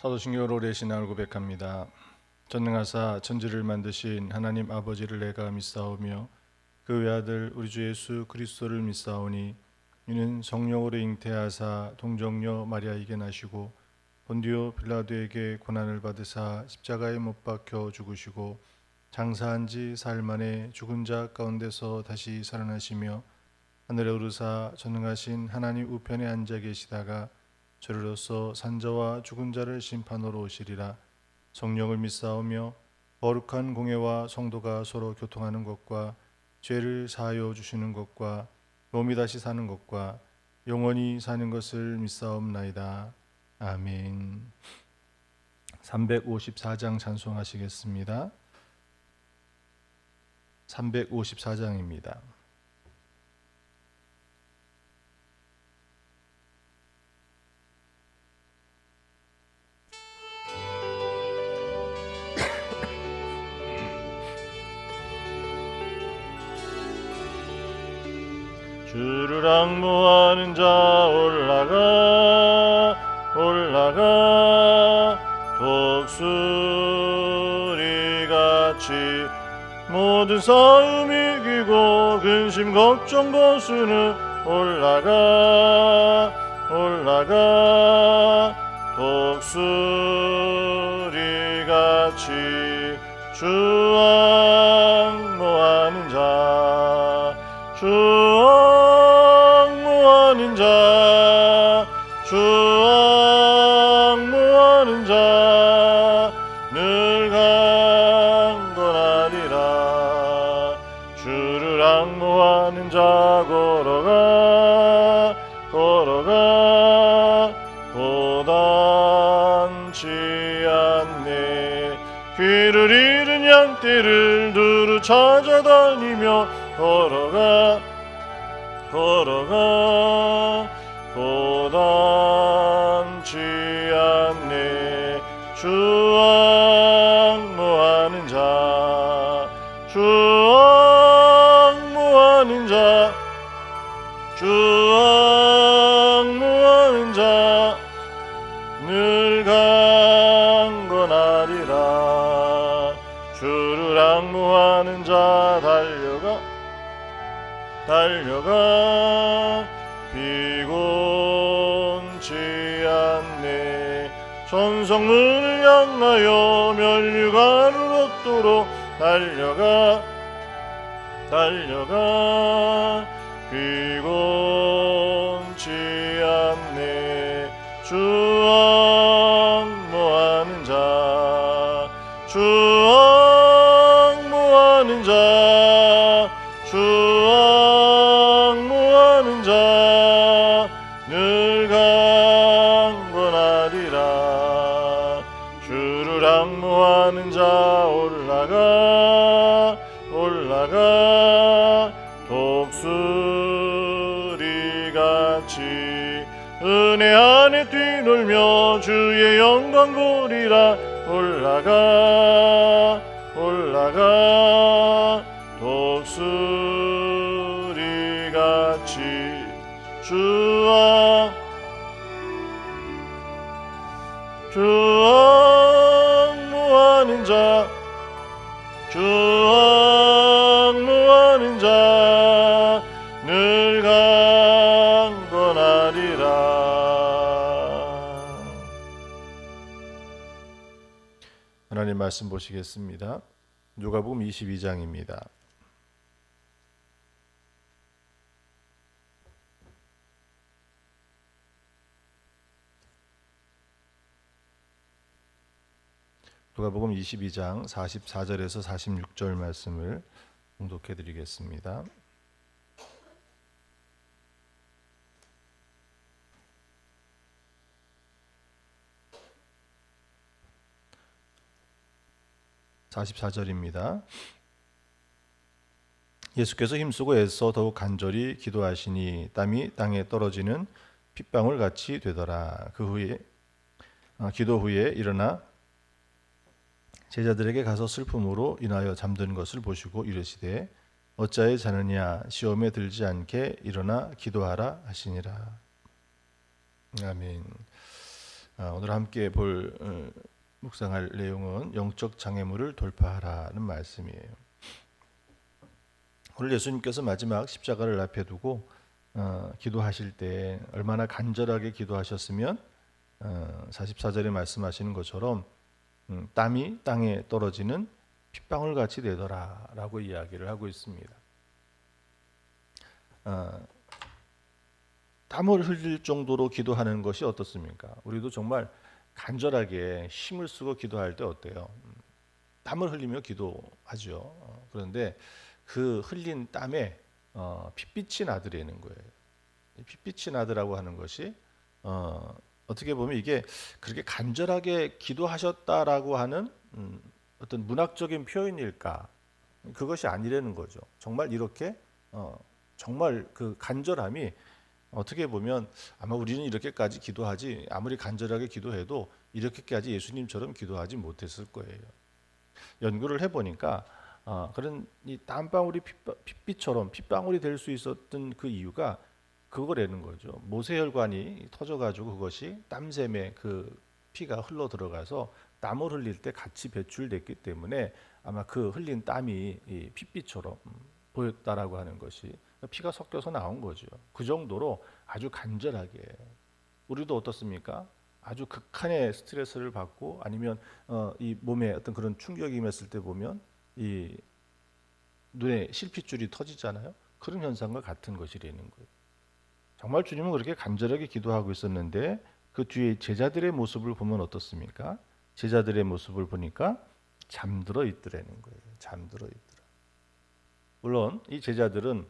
사도신경으로 오래 신앙을 고백합니다. 전능하사 천지를 만드신 하나님 아버지를 내가 믿사오며 그 외아들 우리 주 예수 그리스도를 믿사오니 이는 성령으로 잉태하사 동정녀 마리아에게 나시고 본디오 빌라도에게 고난을 받으사 십자가에 못 박혀 죽으시고 장사한 지 사흘 만에 죽은 자 가운데서 다시 살아나시며 하늘에 오르사 전능하신 하나님 우편에 앉아 계시다가 저리로서 산자와 죽은 자를 심판하러 오시리라. 성령을 믿사오며 거룩한 공회와 성도가 서로 교통하는 것과 죄를 사하여 주시는 것과 몸이 다시 사는 것과 영원히 사는 것을 믿사옵나이다. 아멘. 354장 찬송하시겠습니다. 354장입니다. 주를 앙모하는 자 올라가 독수리같이 모든 싸움 이기고 근심 걱정 벗으는 올라가 독수리같이 주 앙모하는 자 주 앙모하는 자 늘 강건하리라. 주를 앙모하는 자 걸어가 고단치 않네. 귀를 잃은 양떼를 두루 찾아다니며 걸어가 고단치 않네. 주 앙모하는 자 늘 강건하리라. 주를 앙모하는 자 달려가 비곤치 않네. 천성문을 향하여 면류관을 얻도록 달려가 비곤치 않네. 주 앙모하는 자 늘 강건하리라. 주를 앙모하는 자 올라가 독수리같이 은혜 안에 뛰놀며 주의 영광 보리라. 올라가 독수리같이 주 앙모하는 자 늘 강건하리라. 하나님 말씀 보시겠습니다. 누가복음 22장입니다. 누가복음 22장 44절에서 46절 말씀을 봉독해 드리겠습니다. (44절입니다) 예수께서 힘쓰고 애써 더욱 간절히 기도하시니 땀이 땅에 떨어지는 핏방울 같이 되더라. 기도 후에 일어나 제자들에게 가서 슬픔으로 인하여 잠든 것을 보시고 이르시되 어찌하여 자느냐 시험에 들지 않게 일어나 기도하라 하시니라. 아멘. 오늘 함께 볼 묵상할 내용은 영적 장애물을 돌파하라는 말씀이에요. 오늘 예수님께서 마지막 십자가를 앞에 두고 기도하실 때 얼마나 간절하게 기도하셨으면 44절에 말씀하시는 것처럼 땀이 땅에 떨어지는 핏방울 같이 되더라라고 이야기를 하고 있습니다. 땀을 흘릴 정도로 기도하는 것이 어떻습니까? 우리도 정말 간절하게 힘을 쓰고 기도할 때 어때요? 땀을 흘리며 기도하죠. 그런데 그 흘린 땀에 핏빛이 나더라는 거예요. 핏빛이 나더라고 하는 것이 어떻게 보면 이게 그렇게 간절하게 기도하셨다라고 하는 어떤 문학적인 표현일까? 그것이 아니라는 거죠. 정말 이렇게 정말 그 간절함이 어떻게 보면 아마 우리는 이렇게까지 기도하지 아무리 간절하게 기도해도 이렇게까지 예수님처럼 기도하지 못했을 거예요. 연구를 해보니까 그런 이 땀방울이 핏빛처럼 핏방울이 될 수 있었던 그 이유가 그거라는 거죠. 모세혈관이 터져가지고 그것이 땀샘에 그 피가 흘러 들어가서 땀을 흘릴 때 같이 배출됐기 때문에 아마 그 흘린 땀이 이 핏빛처럼 보였다라고 하는 것이 피가 섞여서 나온 거죠. 그 정도로 아주 간절하게. 우리도 어떻습니까? 아주 극한의 스트레스를 받고 아니면 이 몸에 어떤 그런 충격이 임했을 때 보면 이 눈에 실핏줄이 터지잖아요. 그런 현상과 같은 것이라는 거예요. 정말 주님은 그렇게 간절하게 기도하고 있었는데 그 뒤에 제자들의 모습을 보면 어떻습니까? 제자들의 모습을 보니까 잠들어 있더라는 거예요. 잠들어 있더라. 물론 이 제자들은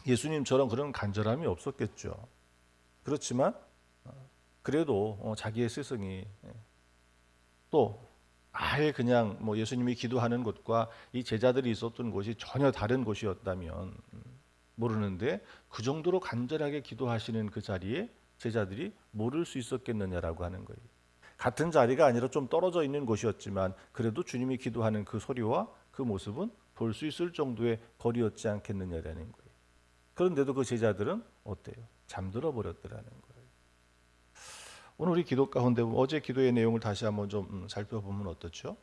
예수님처럼 그런 간절함이 없었겠죠. 그렇지만 그래도 자기의 스승이 또 아예 그냥 뭐 예수님이 기도하는 곳과 이 제자들이 있었던 곳이 전혀 다른 곳이었다면 모르는데 그 정도로 간절하게 기도하시는 그 자리에 제자들이 모를 수 있었겠느냐라고 하는 거예요. 같은 자리가 아니라 좀 떨어져 있는 곳이었지만 그래도 주님이 기도하는 그 소리와 그 모습은 볼 수 있을 정도의 거리였지 않겠느냐라는 거예요. 그런데도 그 제자들은 어때요? 잠들어 버렸더라는 거예요. 오늘 우리 기도 가운데 어제 기도의 내용을 다시 한번 좀 살펴보면 어떻죠?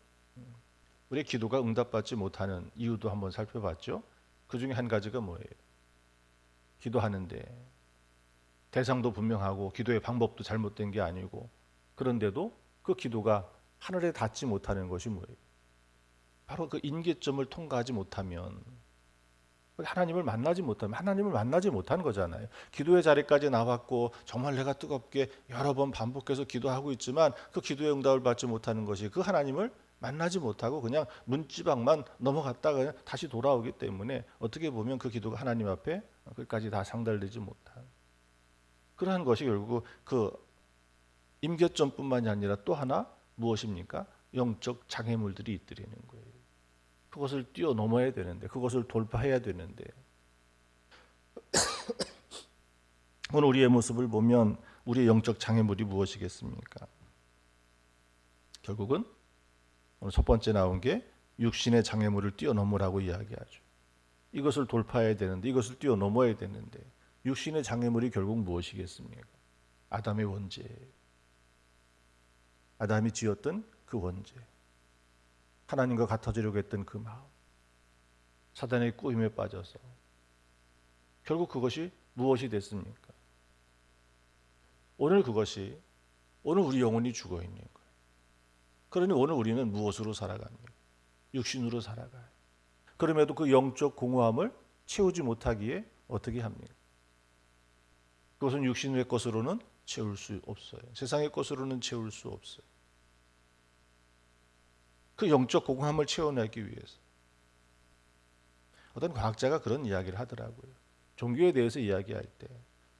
우리 기도가 응답받지 못하는 이유도 한번 살펴봤죠. 그 중에 한 가지가 뭐예요? 기도하는데 대상도 분명하고 기도의 방법도 잘못된 게 아니고 그런데도 그 기도가 하늘에 닿지 못하는 것이 뭐예요? 바로 그 임계점을 통과하지 못하면 하나님을 만나지 못하면 하나님을 만나지 못한 거잖아요. 기도의 자리까지 나왔고 정말 내가 뜨겁게 여러 번 반복해서 기도하고 있지만 그 기도의 응답을 받지 못하는 것이 그 하나님을 만나지 못하고 그냥 문지방만 넘어갔다가 다시 돌아오기 때문에 어떻게 보면 그 기도가 하나님 앞에 끝까지 다 상달되지 못한 그러한 것이 결국 그 임계점뿐만이 아니라 또 하나 무엇입니까? 영적 장애물들이 있더라는 거예요. 그것을 뛰어넘어야 되는데 그것을 돌파해야 되는데 오늘 우리의 모습을 보면 우리의 영적 장애물이 무엇이겠습니까? 결국은 오늘 첫 번째 나온 게 육신의 장애물을 뛰어넘으라고 이야기하죠. 이것을 돌파해야 되는데 이것을 뛰어넘어야 되는데 육신의 장애물이 결국 무엇이겠습니까? 아담의 원죄, 아담이 지었던 그 원죄, 하나님과 같아지려고 했던 그 마음, 사단의 꾸임에 빠져서 결국 그것이 무엇이 됐습니까? 오늘 그것이 오늘 우리 영혼이 죽어 있는 거예요. 그러니 오늘 우리는 무엇으로 살아갑니까? 육신으로 살아가요. 그럼에도 그 영적 공허함을 채우지 못하기에 어떻게 합니까? 그것은 육신의 것으로는 채울 수 없어요. 세상의 것으로는 채울 수 없어요. 그 영적 공허함을 채워내기 위해서 어떤 과학자가 그런 이야기를 하더라고요. 종교에 대해서 이야기할 때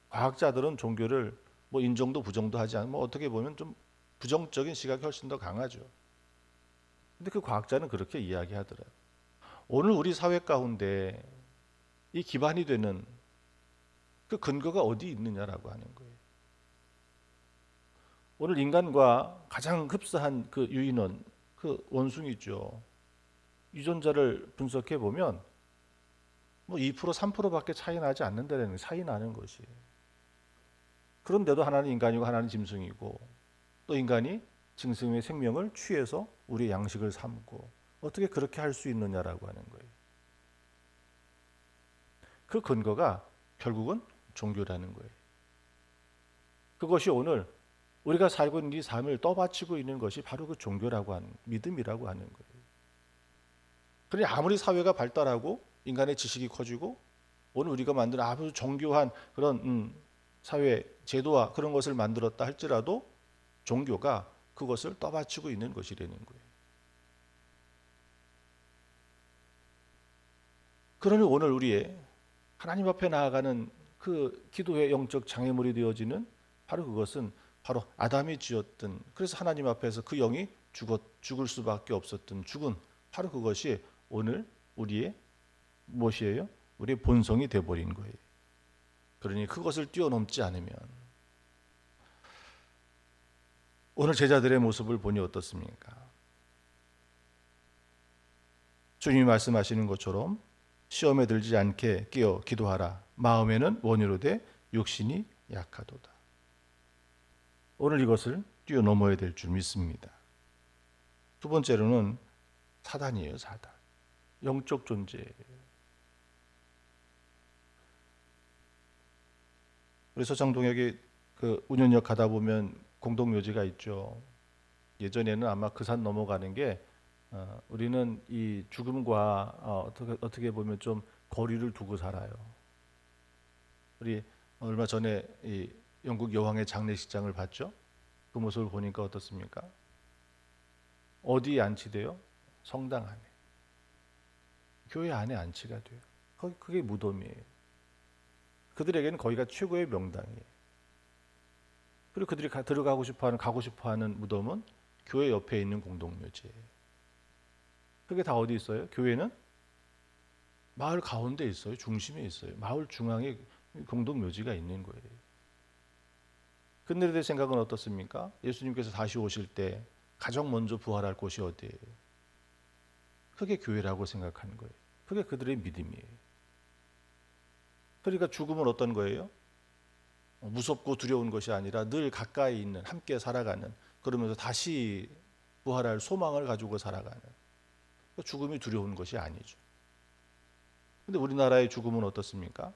과학자들은 종교를 뭐 인정도 부정도 하지 않고 뭐 어떻게 보면 좀 부정적인 시각이 훨씬 더 강하죠. 근데 그 과학자는 그렇게 이야기하더라고요. 오늘 우리 사회 가운데 이 기반이 되는 그 근거가 어디 있느냐라고 하는 거예요. 오늘 인간과 가장 흡사한 그 유인원, 그 원숭이죠. 유전자를 분석해 보면 뭐 2%, 3%밖에 차이 나지 않는다는 차이 나는 것이. 그런데도 하나는 인간이고 하나는 짐승이고 또 인간이 짐승의 생명을 취해서 우리의 양식을 삼고 어떻게 그렇게 할 수 있느냐라고 하는 거예요. 그 근거가 결국은 종교라는 거예요. 그것이 오늘 우리가 살고 있는 이 삶을 떠받치고 있는 것이 바로 그 종교라고 하는, 믿음이라고 하는 거예요. 그러니 아무리 사회가 발달하고 인간의 지식이 커지고 오늘 우리가 만든 아주 정교한 그런 사회 제도와 그런 것을 만들었다 할지라도 종교가 그것을 떠받치고 있는 것이라는 거예요. 그러니 오늘 우리의 하나님 앞에 나아가는 그 기도의 영적 장애물이 되어지는 바로 그것은 바로 아담이 지었던, 그래서 하나님 앞에서 그 영이 죽을 수밖에 없었던 죽은 바로 그것이 오늘 우리의 무엇이에요? 우리의 본성이 되어버린 거예요. 그러니 그것을 뛰어넘지 않으면 오늘 제자들의 모습을 보니 어떻습니까? 주님이 말씀하시는 것처럼 시험에 들지 않게 깨어 기도하라. 마음에는 원유로 돼 육신이 약하도다. 오늘 이것을 뛰어넘어야 될 줄 믿습니다. 두 번째로는 사단이에요. 사단. 영적 존재예요. 그래서 정동역에 그 운현역 가다 보면 공동묘지가 있죠. 예전에는 아마 그 산 넘어가는 게 우리는 이 죽음과 어떻게 보면 좀 거리를 두고 살아요. 우리 얼마 전에 이 영국 여왕의 장례식장을 봤죠. 그 모습을 보니까 어떻습니까? 어디에 안치돼요? 성당 안에. 교회 안에 안치가 돼요. 그게 무덤이에요. 그들에게는 거기가 최고의 명당이에요. 그리고 그들이 가고 싶어하는 무덤은 교회 옆에 있는 공동묘지예요. 그게 다 어디 있어요? 교회는 마을 가운데 있어요. 중심에 있어요. 마을 중앙에 공동묘지가 있는 거예요. 그들의 생각은 어떻습니까? 예수님께서 다시 오실 때 가장 먼저 부활할 곳이 어디예요? 그게 교회라고 생각하는 거예요. 그게 그들의 믿음이에요. 그러니까 죽음은 어떤 거예요? 무섭고 두려운 것이 아니라 늘 가까이 있는, 함께 살아가는, 그러면서 다시 부활할 소망을 가지고 살아가는, 죽음이 두려운 것이 아니죠. 근데 우리나라의 죽음은 어떻습니까?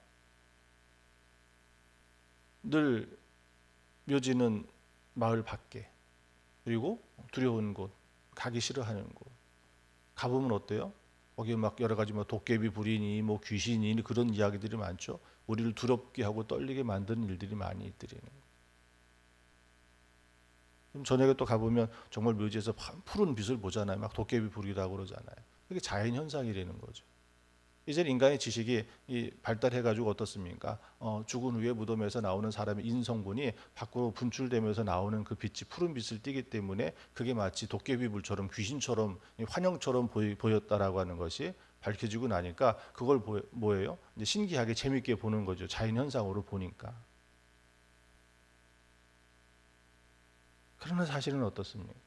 늘 묘지는 마을 밖에, 그리고 두려운 곳, 가기 싫어하는 곳. 가보면 어때요? 거기 막 여러 가지 뭐 도깨비 불이니 뭐 귀신이니 그런 이야기들이 많죠. 우리를 두렵게 하고 떨리게 만드는 일들이 많이 있더라는 거예요. 그럼 저녁에 또 가보면 정말 묘지에서 푸른 빛을 보잖아요. 막 도깨비 불이라고 그러잖아요. 그게 자연 현상이라는 거죠. 이제 인간의 지식이 발달해가지고 어떻습니까? 죽은 후에 무덤에서 나오는 사람의 인성분이 밖으로 분출되면서 나오는 그 빛이 푸른 빛을 띠기 때문에 그게 마치 도깨비불처럼 귀신처럼 환영처럼 보였다라고 하는 것이 밝혀지고 나니까 그걸 뭐예요? 이제 신기하게 재밌게 보는 거죠. 자연 현상으로 보니까. 그러나 사실은 어떻습니까?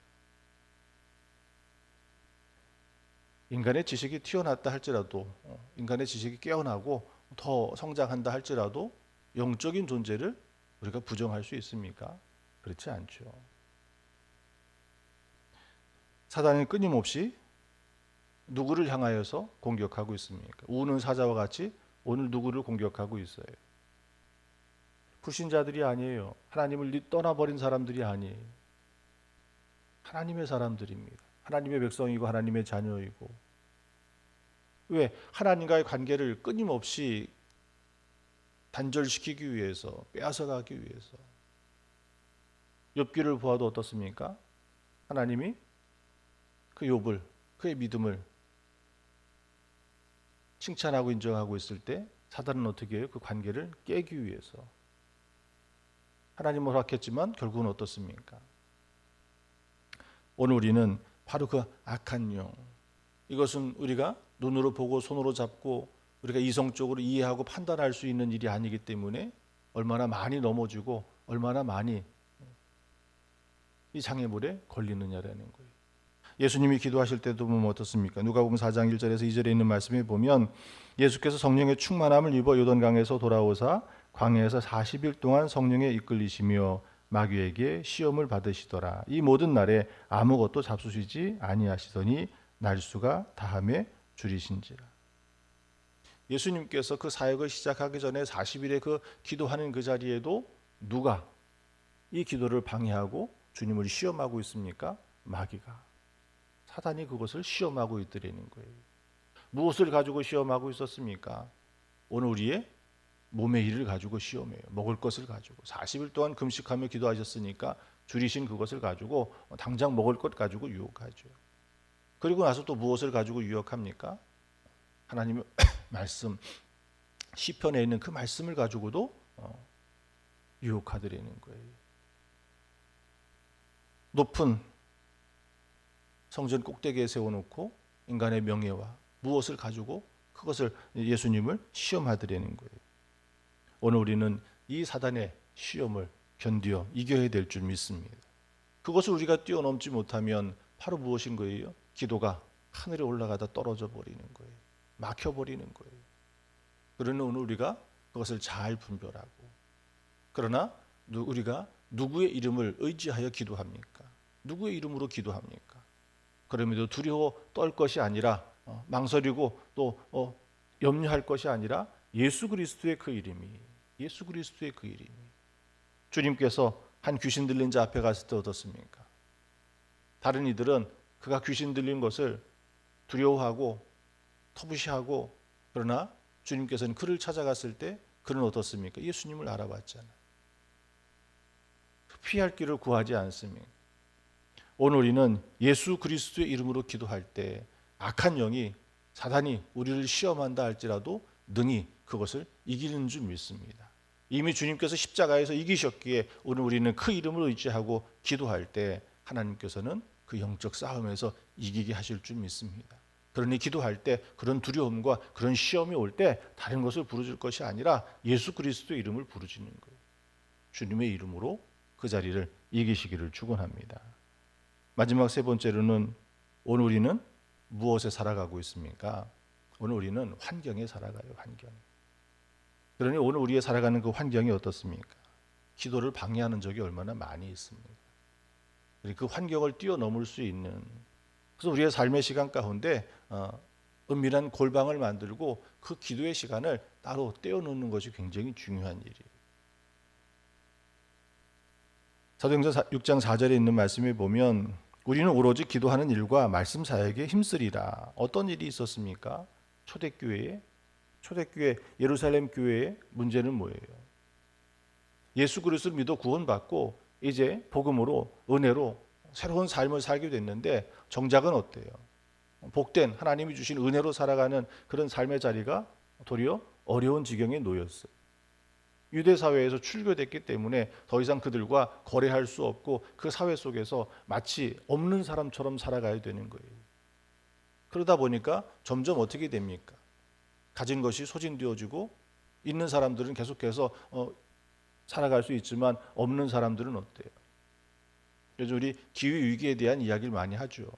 인간의 지식이 튀어났다 할지라도, 인간의 지식이 깨어나고 더 성장한다 할지라도 영적인 존재를 우리가 부정할 수 있습니까? 그렇지 않죠. 사단은 끊임없이 누구를 향하여서 공격하고 있습니까? 우는 사자와 같이 오늘 누구를 공격하고 있어요? 불신자들이 아니에요. 하나님을 떠나버린 사람들이 아니에요. 하나님의 사람들입니다. 하나님의 백성이고 하나님의 자녀이고. 왜? 하나님과의 관계를 끊임없이 단절시키기 위해서, 빼앗아가기 위해서. 욥기를 보아도 어떻습니까? 하나님이 그 욥을, 그의 믿음을 칭찬하고 인정하고 있을 때 사단은 어떻게 해요? 그 관계를 깨기 위해서. 하나님은 허락했지만 결국은 어떻습니까? 오늘 우리는 바로 그 악한 영, 이것은 우리가 눈으로 보고 손으로 잡고 우리가 이성적으로 이해하고 판단할 수 있는 일이 아니기 때문에 얼마나 많이 넘어지고 얼마나 많이 이 장애물에 걸리느냐라는 거예요. 예수님이 기도하실 때도 보면 어떻습니까? 누가복음 4장 1절에서 2절에 있는 말씀에 보면 예수께서 성령의 충만함을 입어 요단강에서 돌아오사 광야에서 40일 동안 성령에 이끌리시며 마귀에게 시험을 받으시더라. 이 모든 날에 아무것도 잡수시지 아니하시더니 날수가 다함에 줄이신지라. 예수님께서 그 사역을 시작하기 전에 40일에 그 기도하는 그 자리에도 누가 이 기도를 방해하고 주님을 시험하고 있습니까? 마귀가. 사단이 그것을 시험하고 있더라는 거예요. 무엇을 가지고 시험하고 있었습니까? 오늘 우리의 몸의 일을 가지고 시험해요. 먹을 것을 가지고 40일 동안 금식하며 기도하셨으니까 줄이신 그것을 가지고 당장 먹을 것 가지고 유혹하죠. 그리고 나서 또 무엇을 가지고 유혹합니까? 하나님의 말씀, 시편에 있는 그 말씀을 가지고도 유혹하더라는 거예요. 높은 성전 꼭대기에 세워놓고 인간의 명예와 무엇을 가지고 그것을 예수님을 시험하더라는 거예요. 오늘 우리는 이 사단의 시험을 견디어 이겨야 될 줄 믿습니다. 그것을 우리가 뛰어넘지 못하면 바로 무엇인 거예요? 기도가 하늘에 올라가다 떨어져 버리는 거예요. 막혀버리는 거예요. 그러나 오늘 우리가 그것을 잘 분별하고, 그러나 우리가 누구의 이름을 의지하여 기도합니까? 누구의 이름으로 기도합니까? 그럼에도 두려워 떨 것이 아니라 망설이고 또 염려할 것이 아니라 예수 그리스도의 그 이름이, 예수 그리스도의 그 이름이. 주님께서 한 귀신 들린 자 앞에 갔을 때 어떻습니까? 다른 이들은 그가 귀신 들린 것을 두려워하고 터부시하고, 그러나 주님께서는 그를 찾아갔을 때 그는 어떻습니까? 예수님을 알아봤잖아요. 피할 길을 구하지 않습니까? 오늘 우리는 예수 그리스도의 이름으로 기도할 때 악한 영이, 사단이 우리를 시험한다 할지라도 능히 그것을 이기는 줄 믿습니다. 이미 주님께서 십자가에서 이기셨기에 오늘 우리는 그 이름을 의지하고 기도할 때 하나님께서는 그 영적 싸움에서 이기게 하실 줄 믿습니다. 그러니 기도할 때 그런 두려움과 그런 시험이 올 때 다른 것을 부르짖을 것이 아니라 예수 그리스도의 이름을 부르짖는 거예요. 주님의 이름으로 그 자리를 이기시기를 축원합니다. 마지막 세 번째로는 오늘 우리는 무엇에 살아가고 있습니까? 오늘 우리는 환경에 살아가요. 환경. 그러니 오늘 우리의 살아가는 그 환경이 어떻습니까? 기도를 방해하는 적이 얼마나 많이 있습니다. 그 환경을 뛰어넘을 수 있는, 그래서 우리의 삶의 시간 가운데 은밀한 골방을 만들고 그 기도의 시간을 따로 떼어놓는 것이 굉장히 중요한 일이에요. 사도행전 6장 4절에 있는 말씀에 보면 우리는 오로지 기도하는 일과 말씀 사역에 힘쓰리라. 어떤 일이 있었습니까? 초대교회 예루살렘 교회의 문제는 뭐예요? 예수 그리스도를 믿어 구원받고 이제 복음으로, 은혜로 새로운 삶을 살게 됐는데 정작은 어때요? 복된 하나님이 주신 은혜로 살아가는 그런 삶의 자리가 도리어 어려운 지경에 놓였어요. 유대 사회에서 출교됐기 때문에 더 이상 그들과 거래할 수 없고 그 사회 속에서 마치 없는 사람처럼 살아가야 되는 거예요. 그러다 보니까 점점 어떻게 됩니까? 가진 것이 소진되어지고 있는 사람들은 계속해서 살아갈 수 있지만 없는 사람들은 어때요? 요즘 우리 기후 위기에 대한 이야기를 많이 하죠.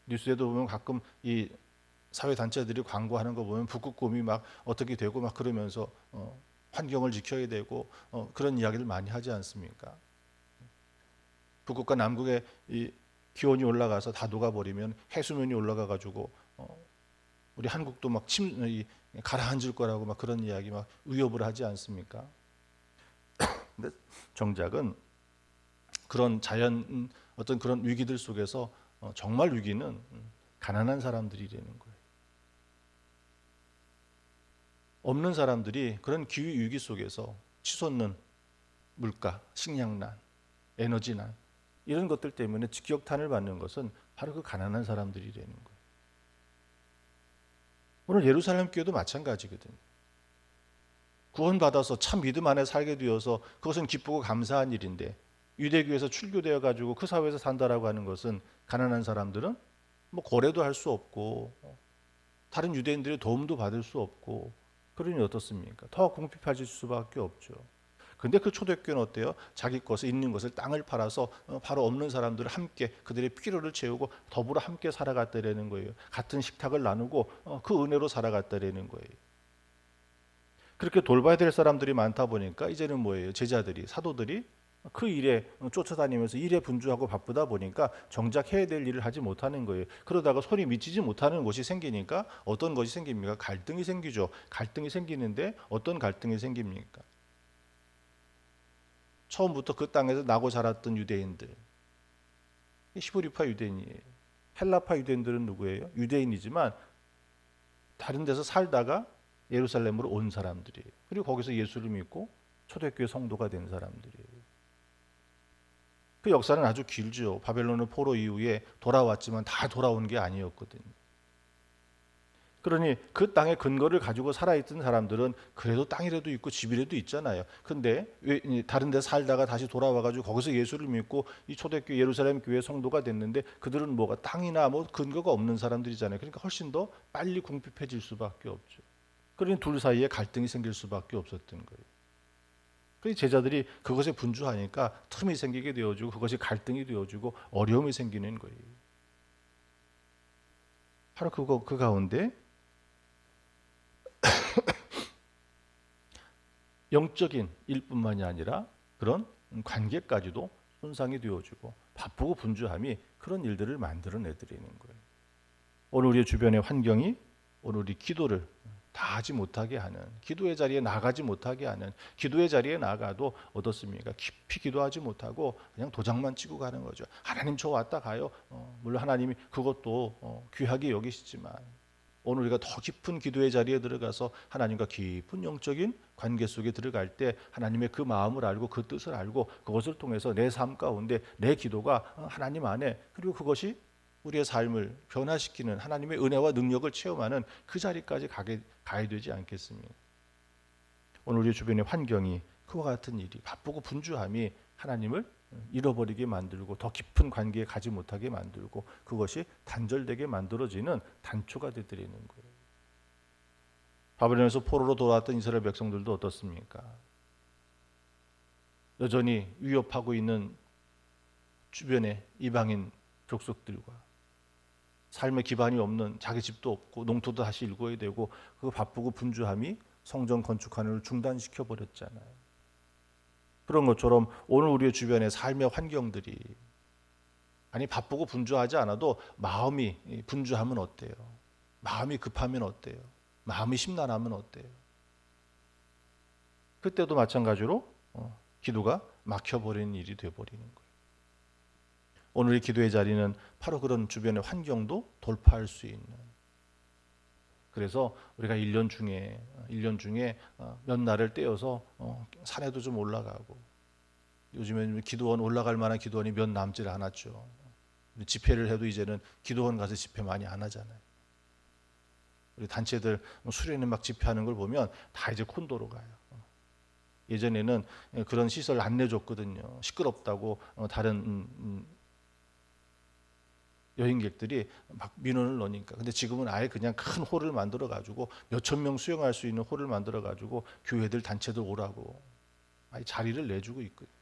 뉴스에도 보면 가끔 이 사회 단체들이 광고하는 거 보면 북극곰이 막 어떻게 되고 막 그러면서 환경을 지켜야 되고 그런 이야기를 많이 하지 않습니까? 북극과 남극의 이 기온이 올라가서 다 녹아버리면 해수면이 올라가 가지고 우리 한국도 막 가라앉을 거라고 막 그런 이야기 막 위협을 하지 않습니까? 근데 정작은 그런 자연 어떤 그런 위기들 속에서 정말 위기는 가난한 사람들이라는 거예요. 없는 사람들이 그런 기후 위기 속에서 치솟는 물가, 식량난, 에너지난 이런 것들 때문에 직격탄을 받는 것은 바로 그 가난한 사람들이라는 거예요. 오늘 예루살렘 교회도 마찬가지거든요. 구원받아서 참 믿음 안에 살게 되어서 그것은 기쁘고 감사한 일인데 유대교에서 출교되어 가지고 그 사회에서 산다라고 하는 것은 가난한 사람들은 뭐 거래도 할 수 없고 다른 유대인들의 도움도 받을 수 없고 그러니 어떻습니까? 더 궁핍해질 수밖에 없죠. 근데 그 초대교회는 어때요? 자기 것을 있는 것을 땅을 팔아서 바로 없는 사람들을 함께 그들의 필요를 채우고 더불어 함께 살아갔다라는 거예요. 같은 식탁을 나누고 그 은혜로 살아갔다라는 거예요. 그렇게 돌봐야 될 사람들이 많다 보니까 이제는 뭐예요? 제자들이, 사도들이 그 일에 쫓아다니면서 일에 분주하고 바쁘다 보니까 정작 해야 될 일을 하지 못하는 거예요. 그러다가 손이 미치지 못하는 것이 생기니까 어떤 것이 생깁니까? 갈등이 생기죠. 갈등이 생기는데 어떤 갈등이 생깁니까? 처음부터 그 땅에서 나고 자랐던 유대인들, 히브리파 유대인이에요. 헬라파 유대인들은 누구예요? 유대인이지만 다른 데서 살다가 예루살렘으로 온 사람들이에요. 그리고 거기서 예수를 믿고 초대교회 성도가 된 사람들이에요. 그 역사는 아주 길죠. 바벨론의 포로 이후에 돌아왔지만 다 돌아온 게 아니었거든요. 그러니 그 땅의 근거를 가지고 살아있던 사람들은 그래도 땅이라도 있고 집이라도 있잖아요. 근데 왜 다른 데 살다가 다시 돌아와가지고 거기서 예수를 믿고 이 초대교회 예루살렘 교회 성도가 됐는데 그들은 뭐가 땅이나 뭐 근거가 없는 사람들이잖아요. 그러니까 훨씬 더 빨리 궁핍해질 수밖에 없죠. 그러니 둘 사이에 갈등이 생길 수밖에 없었던 거예요. 그 제자들이 그것에 분주하니까 틈이 생기게 되어지고 그것이 갈등이 되어지고 어려움이 생기는 거예요. 바로 그 가운데 영적인 일뿐만이 아니라 그런 관계까지도 손상이 되어지고 바쁘고 분주함이 그런 일들을 만들어내드리는 거예요. 오늘 우리의 주변의 환경이 오늘 우리 기도를 다 하지 못하게 하는, 기도의 자리에 나가지 못하게 하는, 기도의 자리에 나가도 어떻습니까? 깊이 기도하지 못하고 그냥 도장만 치고 가는 거죠. 하나님 저 왔다 가요. 물론 하나님이 그것도 귀하게 여기시지만 오늘 우리가 더 깊은 기도의 자리에 들어가서 하나님과 깊은 영적인 관계 속에 들어갈 때 하나님의 그 마음을 알고 그 뜻을 알고 그것을 통해서 내 삶 가운데 내 기도가 하나님 안에, 그리고 그것이 우리의 삶을 변화시키는 하나님의 은혜와 능력을 체험하는 그 자리까지 가야 되지 않겠습니까? 오늘 우리 주변의 환경이 그와 같은 일이, 바쁘고 분주함이 하나님을 잃어버리게 만들고 더 깊은 관계에 가지 못하게 만들고 그것이 단절되게 만들어지는 단초가 되드리는 거예요. 바벨론에서 포로로 돌아왔던 이스라엘 백성들도 어떻습니까? 여전히 위협하고 있는 주변의 이방인 족속들과 삶의 기반이 없는, 자기 집도 없고 농토도 다시 일궈야 되고 그 바쁘고 분주함이 성전 건축하는 걸 중단시켜 버렸잖아요. 그런 것처럼 오늘 우리의 주변의 삶의 환경들이, 아니 바쁘고 분주하지 않아도 마음이 분주하면 어때요? 마음이 급하면 어때요? 마음이 심란하면 어때요? 그때도 마찬가지로 기도가 막혀버리는 일이 돼버리는 거예요. 오늘의 기도의 자리는 바로 그런 주변의 환경도 돌파할 수 있는, 그래서 우리가 1년 중에 몇 날을 떼어서 산에도 좀 올라가고, 요즘에는 기도원 올라갈 만한 기도원이 몇 남질 않았죠. 집회를 해도 이제는 기도원 가서 집회 많이 안 하잖아요. 우리 단체들 수련회 막 집회하는 걸 보면 다 이제 콘도로 가요. 예전에는 그런 시설 안 내줬거든요. 시끄럽다고 다른 여행객들이 막 민원을 넣으니까. 근데 지금은 아예 그냥 큰 홀을 만들어 가지고 몇천 명 수용할 수 있는 홀을 만들어 가지고 교회들 단체들 오라고 아예 자리를 내주고 있거든요.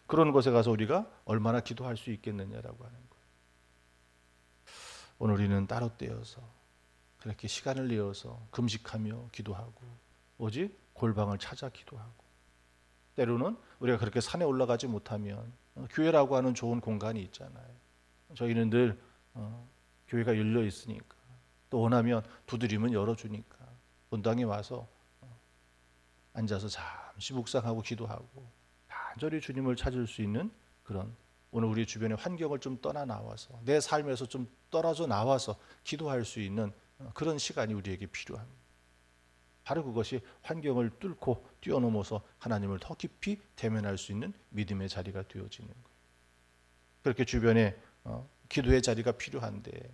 그런 곳에 가서 우리가 얼마나 기도할 수 있겠느냐라고 하는 거예요. 오늘 우리는 따로 떼어서 그렇게 시간을 내어서 금식하며 기도하고 오직 골방을 찾아 기도하고, 때로는 우리가 그렇게 산에 올라가지 못하면 교회라고 하는 좋은 공간이 있잖아요. 저희는 늘 교회가 열려 있으니까, 또 원하면 두드리면 열어주니까 본당에 와서 앉아서 잠시 묵상하고 기도하고 간절히 주님을 찾을 수 있는 그런, 오늘 우리 주변의 환경을 좀 떠나 나와서 내 삶에서 좀 떨어져 나와서 기도할 수 있는 그런 시간이 우리에게 필요합니다. 바로 그것이 환경을 뚫고 뛰어넘어서 하나님을 더 깊이 대면할 수 있는 믿음의 자리가 되어지는 거예요. 그렇게 주변에 기도의 자리가 필요한데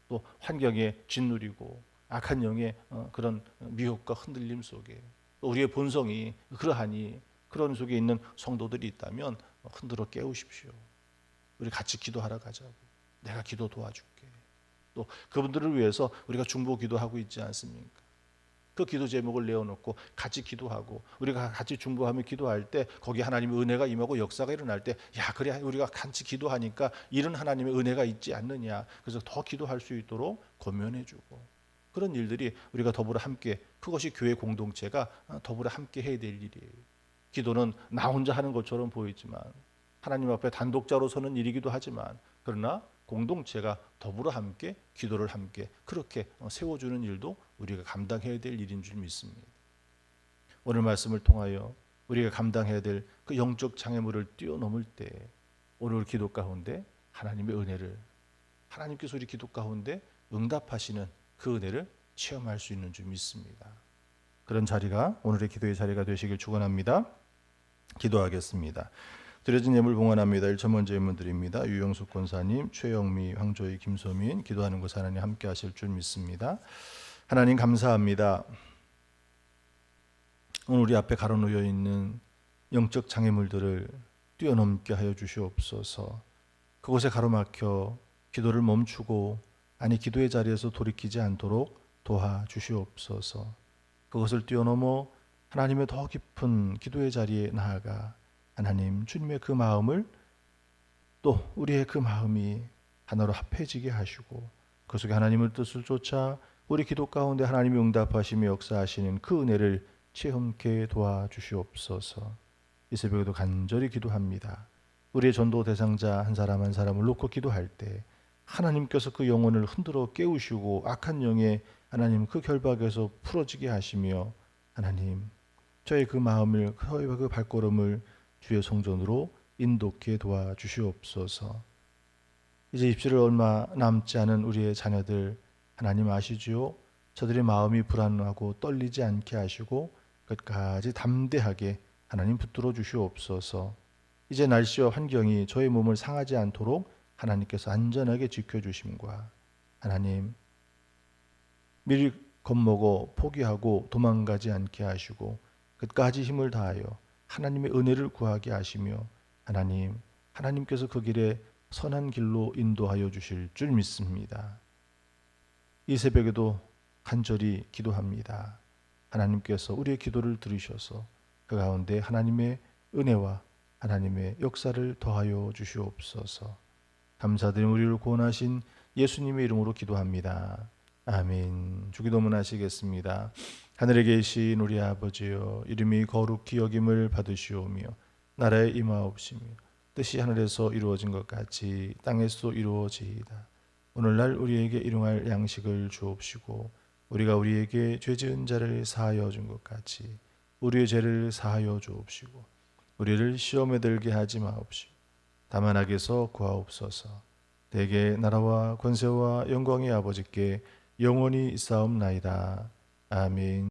또 환경에 짓누리고 악한 영의 그런 미혹과 흔들림 속에 또 우리의 본성이 그러하니 그런 속에 있는 성도들이 있다면 흔들어 깨우십시오. 우리 같이 기도하러 가자고. 내가 기도 도와줄게. 또 그분들을 위해서 우리가 중보 기도하고 있지 않습니까? 그 기도 제목을 내어놓고 같이 기도하고 우리가 같이 중보하며 기도할 때 거기 하나님의 은혜가 임하고 역사가 일어날 때, 야 그래 우리가 같이 기도하니까 이런 하나님의 은혜가 있지 않느냐, 그래서 더 기도할 수 있도록 권면해주고 그런 일들이 우리가 더불어 함께, 그것이 교회 공동체가 더불어 함께 해야 될 일이에요. 기도는 나 혼자 하는 것처럼 보이지만 하나님 앞에 단독자로 서는 일이기도 하지만, 그러나 공동체가 더불어 함께 기도를 함께 그렇게 세워주는 일도 우리가 감당해야 될 일인 줄 믿습니다. 오늘 말씀을 통하여 우리가 감당해야 될 그 영적 장애물을 뛰어넘을 때 오늘 기도 가운데 하나님의 은혜를, 하나님께서 우리 기도 가운데 응답하시는 그 은혜를 체험할 수 있는 줄 믿습니다. 그런 자리가 오늘의 기도의 자리가 되시길 축원합니다. 기도하겠습니다. 드려진 예물 봉헌합니다. 1천 번째 예물 드립니다. 유영숙 권사님, 최영미, 황조희, 김소민 기도하는 곳 하나님 함께 하실 줄 믿습니다. 하나님 감사합니다. 오늘 우리 앞에 가로놓여 있는 영적 장애물들을 뛰어넘게 하여 주시옵소서. 그곳에 가로막혀 기도를 멈추고 기도의 자리에서 돌이키지 않도록 도와주시옵소서. 그것을 뛰어넘어 하나님의 더 깊은 기도의 자리에 나아가 하나님 주님의 그 마음을, 또 우리의 그 마음이 하나로 합해지게 하시고 그 속에 하나님의 뜻을 쫓아 우리 기도 가운데 하나님이 응답하시며 역사하시는 그 은혜를 체험케 도와주시옵소서. 이 새벽에도 간절히 기도합니다. 우리의 전도 대상자 한 사람 한 사람을 놓고 기도할 때 하나님께서 그 영혼을 흔들어 깨우시고 악한 영의 하나님 그 결박에서 풀어지게 하시며 하나님 저의 그 마음을, 저의 그 발걸음을 주의 성전으로 인도케 도와주시옵소서. 이제 입술을 얼마 남지 않은 우리의 자녀들 하나님 아시지요? 저들의 마음이 불안하고 떨리지 않게 하시고 끝까지 담대하게 하나님 붙들어 주시옵소서. 이제 날씨와 환경이 저의 몸을 상하지 않도록 하나님께서 안전하게 지켜주심과 하나님 미리 겁먹어 포기하고 도망가지 않게 하시고 끝까지 힘을 다하여 하나님의 은혜를 구하게 하시며 하나님께서 그 길에 선한 길로 인도하여 주실 줄 믿습니다. 이 새벽에도 간절히 기도합니다. 하나님께서 우리의 기도를 들으셔서 그 가운데 하나님의 은혜와 하나님의 역사를 더하여 주시옵소서. 감사드리며 우리를 구원하신 예수님의 이름으로 기도합니다. 아멘. 주기도문 하시겠습니다. 하늘에 계신 우리 아버지여, 이름이 거룩히 여김을 받으시오며 나라에 임하옵시며 뜻이 하늘에서 이루어진 것 같이 땅에서도 이루어지이다. 오늘날 우리에게 일용할 양식을 주옵시고 우리가 우리에게 죄 지은 자를 사하여 준 것 같이 우리의 죄를 사하여 주옵시고 우리를 시험에 들게 하지 마옵시고 다만 악에서 구하옵소서. 대개 나라와 권세와 영광의 아버지께 영원히 있사옵나이다. 아멘.